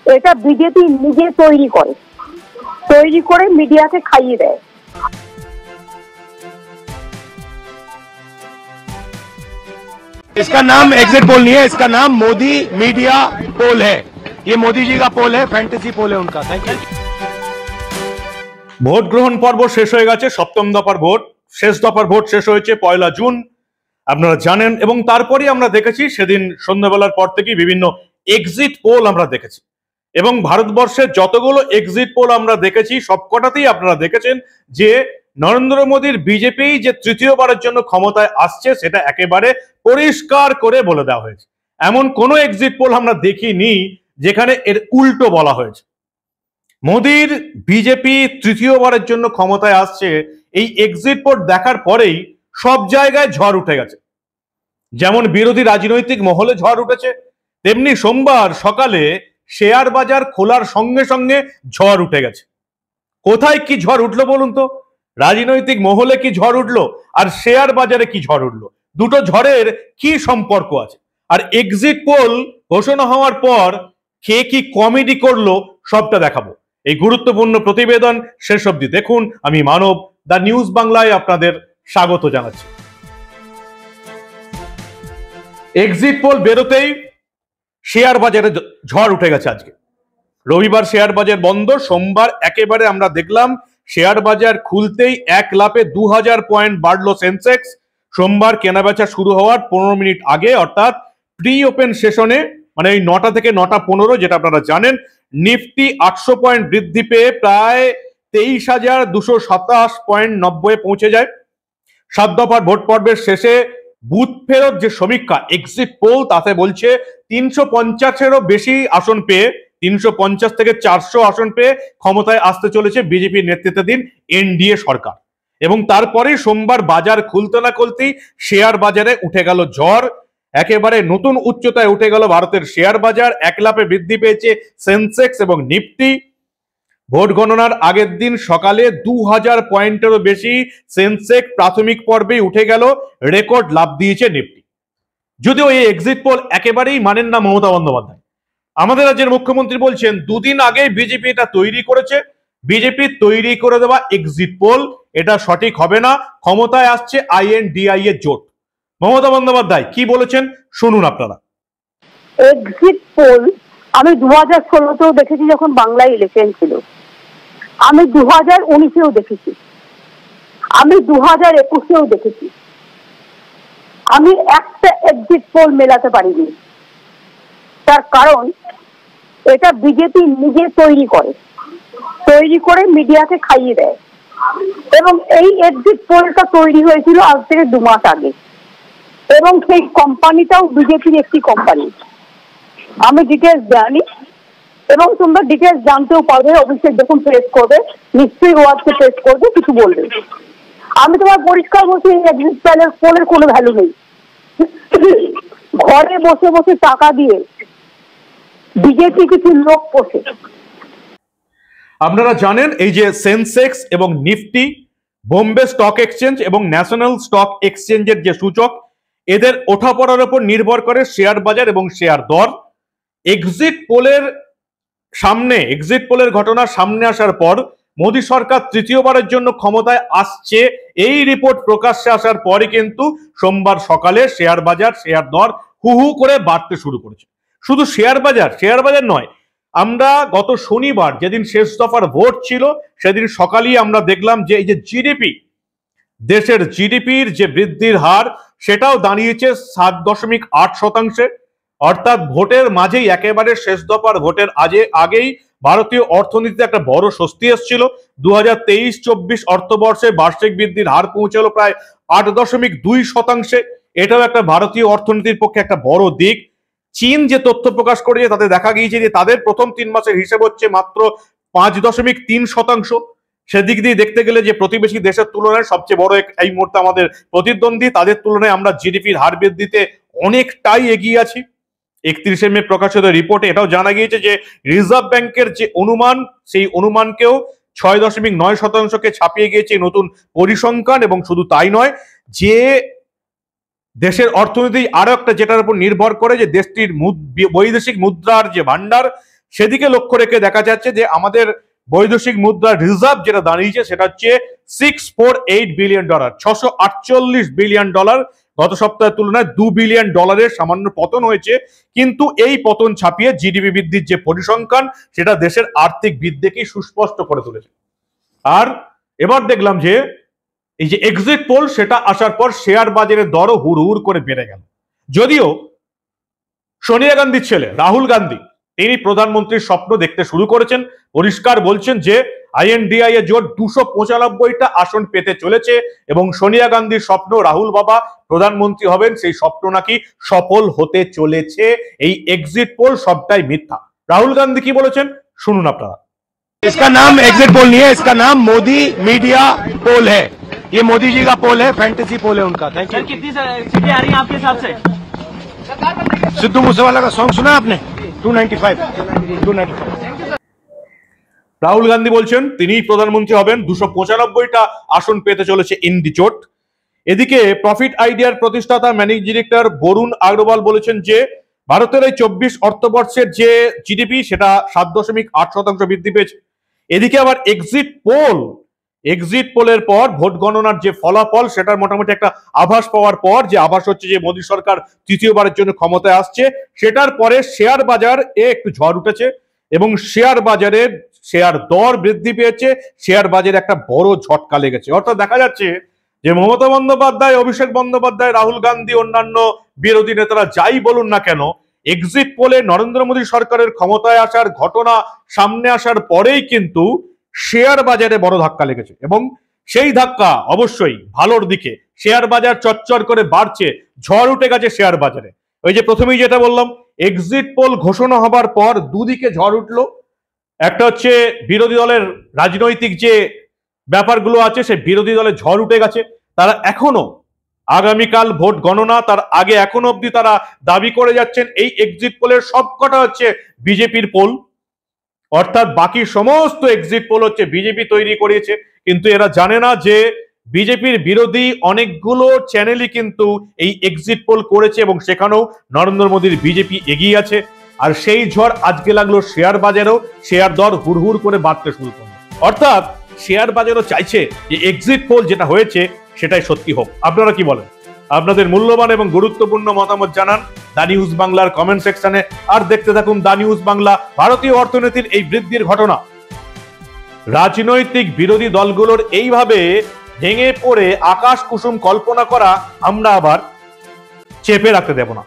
এটা বিজেপি নিজে তৈরি করে মিডিয়াকে খাইয়ে দেয়। इसका नाम एग्जिट पोल नहीं है, इसका नाम मोदी मीडिया पोल है। ये मोदी जी का पोल है, फैंटेसी पोल है उनका। Thank you. ভোট গ্রহণ পর্ব শেষ হয়ে গেছে। সপ্তম দফার ভোট, শেষ দফার ভোট শেষ হয়েছে 1 জুন, আপনারা জানেন। এবং তারপরে আমরা দেখেছি সেদিন সন্ধ্যাবেলার পর থেকে বিভিন্ন এক্সিট পোল আমরা দেখেছি, এবং ভারতবর্ষের যতগুলো এক্সিট পোল আমরা দেখেছি সবকটাতেই আপনারা দেখেছেন যে নরেন্দ্র মোদীর বিজেপি যে তৃতীয়বারের জন্য ক্ষমতায় আসছে সেটা একেবারে পরিষ্কার করে বলে দেওয়া হয়েছে। এমন কোনো এক্সিট পোল আমরা দেখিনি যেখানে এর উল্টো বলা হয়েছে। মোদীর বিজেপি তৃতীয়বারের জন্য ক্ষমতায় আসছে, এই এক্সিট পোল দেখার পরেই সব জায়গায় ঝড় উঠে গেছে। যেমন বিরোধী রাজনৈতিক মহলে ঝড় উঠেছে, তেমনি সোমবার সকালে শেয়ার বাজার খোলার সঙ্গে সঙ্গে ঝড় উঠে গেছে। কোথায় কি ঝড় উঠলো বলুন তো? রাজনৈতিক মহলে কি ঝড় উঠলো আর শেয়ার বাজারে কি ঝড় উঠলো? দুটো ঝড়ের কি সম্পর্ক আছে? আর এক্সিট পোল ঘোষণা হওয়ার পর কে কি কমেডি করলো সবটা দেখাবো। এই গুরুত্বপূর্ণ প্রতিবেদন শেষ অবধি দেখুন। আমি মানব, দ্য নিউজ বাংলায় আপনাদের স্বাগত জানাচ্ছি। এক্সিট পোল বেরোতেই শেয়ার বাজারে ঝড় উঠে গেছে। আজকে রবিবার শেয়ার বাজার বন্ধ, সোমবার একেবারে আমরা দেখলাম শেয়ার বাজার খুলতেই এক লাফে 2000 পয়েন্ট বাড়লো সেন্সেক্স। সোমবার কেনাবেচা শুরু হওয়ার 15 মিনিট আগে, অর্থাৎ প্রি ওপেন সেশনে, মানে এই 9টা থেকে 9:15, যেটা আপনারা জানেন, নিফটি 800 পয়েন্ট বৃদ্ধি পেয়ে প্রায় 23,227 পয়েন্ট 90 পৌঁছে যায়। 7 দফার ভোট পর্বের শেষে বুথ ফেরত যে সমীক্ষা এক্সিট পোল, তাতে বলছে 350-এরও বেশি আসন পেয়ে, 350 থেকে 400 আসন পেয়ে ক্ষমতায় আসতে চলেছে বিজেপির নেতৃত্বাধীন এনডিএ সরকার। এবং তারপরেই সোমবার বাজার খুলতে না খুলতেই শেয়ার বাজারে উঠে গেল ঝড়। একেবারে নতুন উচ্চতায় উঠে গেল ভারতের শেয়ার বাজার। এক লাফে বৃদ্ধি পেয়েছে সেন্সেক্স এবং নিফটি। ভোট গণনার আগের দিন সকালে 2000 পয়েন্টেরও বেশি সেন্সেক্স প্রাথমিক পর্বেই উঠে গেল, রেকর্ড লাভ দিয়েছে নিফটি। যদিও এই এক্সিট পোল একেবারেই মানেন না মমতা বন্দ্যোপাধ্যায়। আমাদের রাজ্যের মুখ্যমন্ত্রী বলছেন 2 দিন আগে বিজেপি এটা তৈরি করেছে, বিজেপি তৈরি করে দেওয়া এক্সিট পোল, এটা সঠিক হবে না, ক্ষমতায় আসছে INDI এর জোট। মমতা বন্দ্যোপাধ্যায় কি বলেছেন শুনুন আপনারা। এক্সিট পোল আমি 2016তেও দেখেছি, যখন বাংলায় ইলেকশন ছিল। আমি 2019-এও দেখেছি, আমি 2021-এও দেখেছি। আমি একটা এক্সিট পোল মেলাতে পারিনি। তার কারণ এটা বিজেপি নিজে তৈরি করে মিডিয়াকে খাইয়ে দেয়। এবং এই এক্সিট পোলটা তৈরি হয়েছিল আজ থেকে 2 মাস আগে, এবং সেই কোম্পানিটাও বিজেপির একটি কোম্পানি। আমি ডিটেলস জানি, এবং তোমরা ডিটেলস জানতেও পারবে। অবশ্যই যখন প্রেস করবে, নিশ্চয়ই ওয়ার্ডকে প্রেস করবে, কিছু বলবে। আমি তোমার পরিষ্কার বলছি, এক্সিট পোলের কোনো ভ্যালু নেই। ঘরে বসে বসে টাকা দিয়ে বিজেপি কিছু লোক পোষে। আপনারা জানেন এই যে সেন্সেক্স এবং নিফটি, বোম্বে স্টক এক্সচেঞ্জ এবং ন্যাশনাল স্টক এক্সচেঞ্জের যে সূচক, এদের ওঠা পড়ার উপর নির্ভর করে শেয়ার বাজার এবং শেয়ার দর। এক্সিট পোলের ঘটনা সামনে আসার পর মোদী সরকার তৃতীয়বারের জন্য ক্ষমতায় আসছে, এই রিপোর্ট প্রকাশ্যে আসার পরে কিন্তু সোমবার সকালে শেয়ার বাজার, শেয়ার দর হু হু করে বাড়তে শুরু করেছে। শুধু শেয়ার বাজার নয়, আমরা গত শনিবার যেদিন শেষ দফার ভোট ছিল, সেদিন সকালেই আমরা দেখলাম যে এই যে জিডিপি, দেশের জিডিপির যে বৃদ্ধির হার, সেটাও দাঁড়িয়েছে 7.8%। অর্থাৎ ভোটের মাঝেই, একেবারে শেষ দফার ভোটের আগেই ভারতীয় অর্থনীতিতে একটা বড় স্বস্তি এসেছিল। 2023-24 অর্থবর্ষে বার্ষিক বৃদ্ধির হার পৌঁছালো প্রায় 8.2%। এটাও একটা ভারতীয় অর্থনীতির পক্ষে একটা বড় দিক। চীন যে তথ্য প্রকাশ করেছে তাতে দেখা গিয়েছে যে তাদের প্রথম 3 মাসের হিসেব হচ্ছে মাত্র 5.3%। সেদিক দিয়ে দেখতে গেলে যে প্রতিবেশী দেশের তুলনায় সবচেয়ে বড় এই মুহূর্তে আমাদের প্রতিদ্বন্দ্বী, তাদের তুলনায় আমরা জিডিপির হার বৃদ্ধিতে অনেকটাই এগিয়ে আছি। 31শে মে প্রকাশিত রিপোর্টে এটাও জানা গিয়েছে যে রিজার্ভ ব্যাংকের যে অনুমান, সেই অনুমানকেও 6.9%কে ছাপিয়ে গিয়েছে নতুন পরিসংখ্যান। এবং শুধু তাই নয়, যে দেশের অর্থনীতি আরো একটা যেটার উপর নির্ভর করে, যে দেশটির বৈদেশিক মুদ্রার যে ভান্ডার, সেদিকে লক্ষ্য রেখে দেখা যাচ্ছে যে আমাদের বৈদেশিক মুদ্রার রিজার্ভ যেটা দাঁড়িয়েছে সেটা হচ্ছে $648 বিলিয়ন, $648 বিলিয়ন। গত সপ্তাহের তুলনায় $2 বিলিয়ন সামান্য পতন হয়েছে, কিন্তু এই পতন ছাপিয়ে জিডিপি বৃদ্ধির যে পরিসংখ্যান সেটা দেশের আর্থিক বৃদ্ধিকেই সুস্পষ্ট করে তুলেছে। আর এবার দেখলাম যে এই যে এক্সিট পোল সেটা আসার পর শেয়ার বাজারের দরও হুড় করে বেড়ে গেল। যদিও সোনিয়া গান্ধীর ছেলে রাহুল গান্ধী তিনি প্রধানমন্ত্রীর স্বপ্ন দেখতে শুরু করেছেন, পরিষ্কার বলছেন যে INDI এ জোট 295টা আসন পেতে চলেছে এবং সোনিয়া গান্ধীর স্বপ্ন রাহুল বাবা প্রধানমন্ত্রী হবেন, সেই স্বপ্ন নাকি সফল হতে চলেছে। এই এক্সিট পোল সবটাই মিথ্যা। রাহুল গান্ধী কি বলেছেন শুনুন আপনারা। इसका नाम एग्जिट पोल नहीं है, इसका नाम मोदी मीडिया पोल है। ये मोदी जी का पोल है, फैंटेसी पोल है उनका। Thank you. कितनी सीटें आ रही हैं आपके हिसाब से? सिद्धू मूसेवाला का सॉन्ग सुना आपने? 295। রাহুল গান্ধী বলছেন তিনি প্রধানমন্ত্রী হবেন, 295টা আসন পেতে চলেছে ইন্ডি জোট। এদিকে প্রফিট আইডিয়ার প্রতিষ্ঠাতা ম্যানেজিং ডিরেক্টর বরুণ আগরওয়াল বলেছেন যে ভারতের এই 24 অর্থবর্ষের যে জিডিপি সেটা 7.8% বৃদ্ধি পেয়েছে। এদিকে আবার এক্সিট পোলের পর ভোট গণনার যে ফলাফল সেটার মোটামুটি একটা আভাস পাওয়ার পর, যে আভাস হচ্ছে যে মোদী সরকার তৃতীয়বারের জন্য ক্ষমতায় আসছে, সেটার পরে শেয়ার বাজার একটু ঝড় উঠেছে এবং শেয়ার বাজারের শেয়ার দর বৃদ্ধি পেয়েছে, শেয়ার বাজারে একটা বড় ঝটকা লেগেছে। অর্থাৎ দেখা যাচ্ছে যে মমতা বন্দ্যোপাধ্যায়, অভিষেক বন্দ্যোপাধ্যায়, রাহুল গান্ধী, অন্যান্য বিরোধী নেতারা যাই বলুন না কেন, এক্সিট পোলে নরেন্দ্র মোদী সরকারের ক্ষমতায় আসার ঘটনা সামনে আসার পরেই কিন্তু শেয়ার বাজারে বড় ধাক্কা লেগেছে এবং সেই ধাক্কা অবশ্যই ভালোর দিকে। শেয়ার বাজার চচ্চর করে বাড়ছে, ঝড় উঠে গেছে শেয়ার বাজারে। ওই যে প্রথমেই যেটা বললাম, এক্সিট পোল ঘোষণা হবার পর দুদিকে ঝড় উঠলো। একটা হচ্ছে বিরোধী দলের রাজনৈতিক যে ব্যাপারগুলো আছে, সেই বিরোধী দলের ঝড় উঠে গেছে। তারা এখনো আগামীকাল ভোট গণনা, তার আগে এখনো অব্দি তারা দাবি করে যাচ্ছেন এই এক্সিট পোলের সবকটা হচ্ছে বিজেপির পোল, অর্থাৎ বাকি সমস্ত এক্সিট পোল হচ্ছে বিজেপি তৈরি করিয়েছে। কিন্তু এরা জানে না যে বিজেপির বিরোধী অনেকগুলো চ্যানেলই কিন্তু এই এক্সিট পোল করেছে এবং সেখানেও নরেন্দ্র মোদীর বিজেপি এগিয়ে আছে। আর সেই ঝড় আজকে লাগলো শেয়ার বাজারেও, শেয়ার দর হুড় করে বাড়তে শুরু করলো। অর্থাৎ শেয়ার বাজারও চাইছে যে এক্সিট পোল যেটা হয়েছে সেটাই সত্যি হোক। আপনারা কি বলেন? আপনাদের মূল্যবান এবং গুরুত্বপূর্ণ মতামত জানান দা নিউজ বাংলার কমেন্ট সেকশনে। আর দেখতে থাকুন দা নিউজ বাংলা। ভারতীয় অর্থনীতির এই বৃদ্ধির ঘটনা, রাজনৈতিক বিরোধী দলগুলোর এইভাবে ভেঙে পড়ে আকাশ কুসুম কল্পনা করা আমরা আবার চেপে রাখতে দেব না।